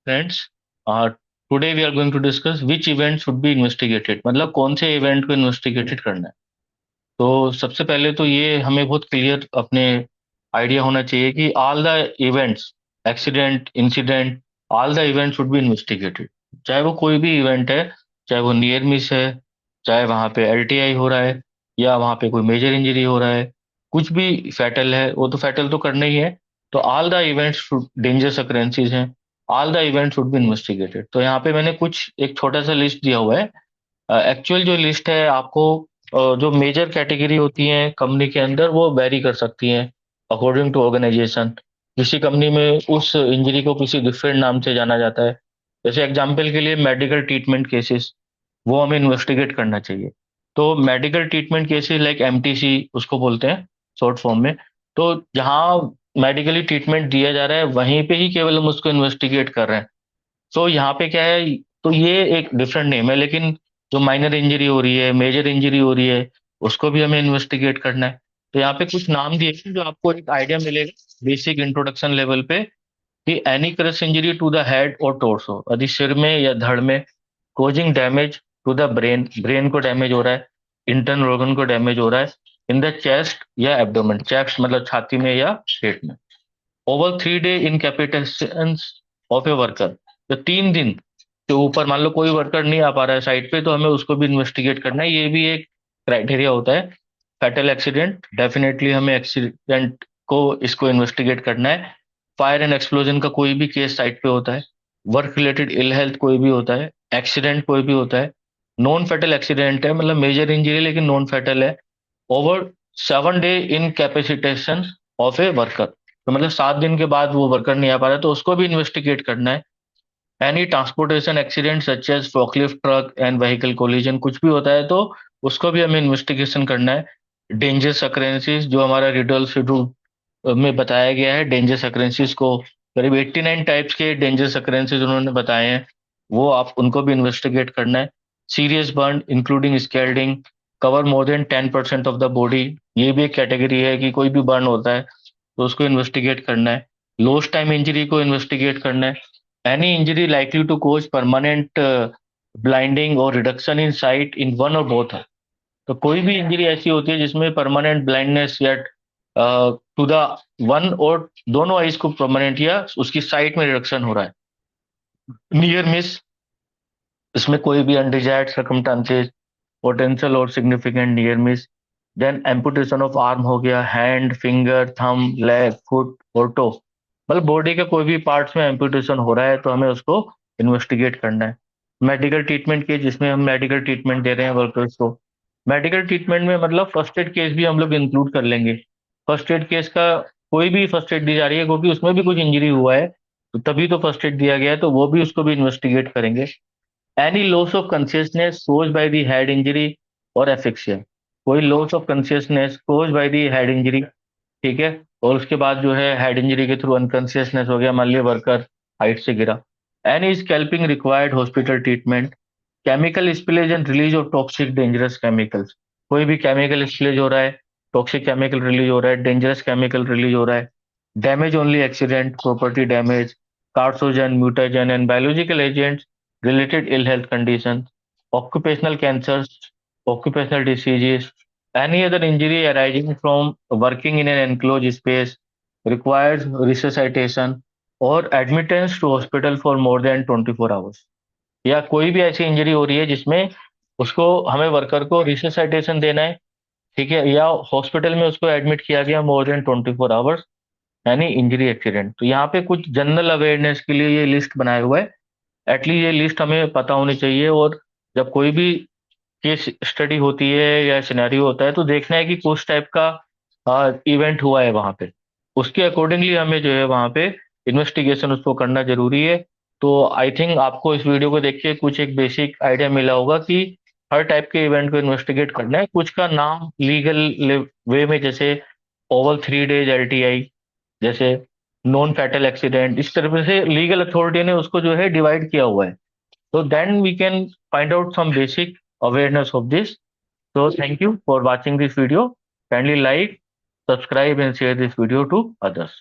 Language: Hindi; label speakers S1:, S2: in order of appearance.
S1: Friends, today we are going to discuss which event should be investigated. मतलब कौन से इवेंट को इन्वेस्टिगेटेड करना है। तो सबसे पहले तो ये हमें बहुत क्लियर अपने आइडिया होना चाहिए कि all the events, accident, incident, all the event should be investigated. चाहे वो कोई भी इवेंट है, चाहे वो नियर मिस है, चाहे वहां पे एलटीआई हो रहा है, या वहां पे कोई मेजर इंजरी हो रहा है, कुछ भी फैटल है, वो तो फैटल तो करना ही है। तो ऑल द इवेंट्स, डेंजरस अकरेंसीज हैं, all the event should be investigated. तो यहाँ पे मैंने कुछ एक छोटा सा लिस्ट दिया हुआ है। एक्चुअल जो लिस्ट है आपको, जो मेजर कैटेगरी होती है कंपनी के अंदर, वो वेरी कर सकती हैं अकॉर्डिंग टू ऑर्गेनाइजेशन। किसी कंपनी में उस इंजरी को किसी डिफरेंट नाम से जाना जाता है। जैसे एग्जांपल के लिए मेडिकल ट्रीटमेंट केसेस, वो हमें इन्वेस्टिगेट करना चाहिए। तो medical treatment cases like MTC उसको बोलते हैं शॉर्ट फॉर्म में। तो जहाँ मेडिकली ट्रीटमेंट दिया जा रहा है वहीं पे ही केवल हम उसको इन्वेस्टिगेट कर रहे हैं। तो यहाँ पे क्या है, तो ये एक डिफरेंट नेम है, लेकिन जो माइनर इंजरी हो रही है, मेजर इंजरी हो रही है, उसको भी हमें इन्वेस्टिगेट करना है। तो यहाँ पे कुछ नाम दिए हैं जो आपको एक आइडिया मिलेगा बेसिक इंट्रोडक्शन लेवल पे, कि any crush injury to the head और टोर्सो, यदि सिर में या धड़ में, causing damage to the brain, brain को डैमेज हो रहा है, इंटरनल ऑर्गन को डैमेज हो रहा है, इन द चेस्ट या एब्डोमेन, चेस्ट मतलब छाती में या पेट में, over 3 day incapacitation of a worker. तो 3 दिन के ऊपर मान लो कोई वर्कर नहीं आ पा रहा है साइट पे, तो हमें उसको भी इन्वेस्टिगेट करना है। ये भी एक क्राइटेरिया होता है। फैटल एक्सीडेंट, डेफिनेटली हमें एक्सीडेंट को इसको इन्वेस्टिगेट करना है। फायर एंड एक्सप्लोजन का कोई भी केस साइट पे होता है। वर्क रिलेटेड इल हेल्थ कोई भी होता है, एक्सीडेंट कोई भी होता है। नॉन फैटल एक्सीडेंट है, मतलब मेजर इंजरी लेकिन नॉन फैटल है। Over 7 day incapacitation of a worker, तो मतलब 7 दिन के बाद वो वर्कर नहीं आ पा रहा, तो उसको भी इन्वेस्टिगेट करना है। Any transportation accident such as forklift truck and vehicle collision, कुछ भी होता है तो उसको भी हमें इन्वेस्टिगेशन करना है। डेंजरस अकरेंसीज, जो हमारा रिडल शेड्यूल में बताया गया है, डेंजरस अकरेंसीज को करीब 89 टाइप्स के डेंजरस अकरेंसीज उन्होंने बताए हैं, वो आप उनको भी इन्वेस्टिगेट करना है। Serious burn including scalding, cover more than 10% of the body, ये भी एक कैटेगरी है कि कोई भी बर्न होता है तो उसको इन्वेस्टिगेट करना है। लोस्ट टाइम इंजरी को इन्वेस्टिगेट करना है। Any injury likely to cause permanent blinding और reduction in sight in one और बोथ है। तो कोई भी इंजरी ऐसी होती है जिसमें परमानेंट ब्लाइंडनेस या टू द वन और दोनों आइज को परमानेंट या उसकी साइट में रिडक्शन हो रहा है। नियर मिस, इसमें कोई भी अनडिजायर्ड सर्कमस्टांसेस, पोटेंशियल और significant near miss. Then amputation of arm हो गया, hand, finger, thumb, leg, foot और टो, मतलब बॉडी के कोई भी पार्ट्स में एम्पुटेशन हो रहा है तो हमें उसको इन्वेस्टिगेट करना है। मेडिकल ट्रीटमेंट केस, जिसमें हम मेडिकल ट्रीटमेंट दे रहे हैं वर्कर्स को। मेडिकल ट्रीटमेंट में मतलब फर्स्ट एड केस भी हम लोग इंक्लूड कर लेंगे। फर्स्ट एड केस का, कोई भी फर्स्ट एड दी जा रही है क्योंकि उसमें भी कुछ इंजरी हुआ है, तो तभी तो फर्स्ट एड दिया गया है, तो वो भी उसको भी इन्वेस्टिगेट करेंगे। Any loss of consciousness cause by the head injury और एफिक्सिया, कोई loss of consciousness cause by the head injury, ठीक है, और उसके बाद जो है हेड इंजरी के थ्रू अनकॉन्शियसनेस हो गया, मान लिया वर्कर हाइट से गिरा। Any scalping required hospital treatment. Chemical spillage and release of toxic dangerous chemicals, कोई भी केमिकल स्पिलेज हो रहा है, टॉक्सिक केमिकल रिलीज हो रहा है, डेंजरस केमिकल रिलीज हो रहा है। Damage only accident, property damage, carcinogen, mutagen and biological agents related ill health conditions, occupational cancers, occupational diseases, any other injury arising from working in an enclosed space requires resuscitation or admittance to hospital for more than 24 hours। या कोई भी ऐसी इंजरी हो रही है जिसमें उसको, हमें वर्कर को रिसोसाइटेशन देना है, ठीक है, या हॉस्पिटल में उसको एडमिट किया गया मोर देन 24 आवर्स, यानी इंजरी एक्सीडेंट। तो यहाँ पे कुछ जनरल अवेयरनेस के लिए ये लिस्ट बनाया हुआ है। एटलीस्ट ये लिस्ट हमें पता होनी चाहिए, और जब कोई भी केस स्टडी होती है या सिनेरियो होता है तो देखना है कि किस टाइप का इवेंट हुआ है वहां पे, उसके अकॉर्डिंगली हमें जो है वहां पे इन्वेस्टिगेशन उसको करना जरूरी है। तो आई थिंक आपको इस वीडियो को देख के कुछ एक बेसिक आइडिया मिला होगा कि हर टाइप के इवेंट को इन्वेस्टिगेट करना है। कुछ का नाम लीगल वे में, जैसे ओवल 3 डेज एलटीआई, जैसे नॉन फैटल एक्सीडेंट, इस तरह से लीगल अथॉरिटी ने उसको जो है डिवाइड किया हुआ है। So then we can find out some basic awareness of this. So thank you for watching this video. Kindly like, subscribe and share this video to others.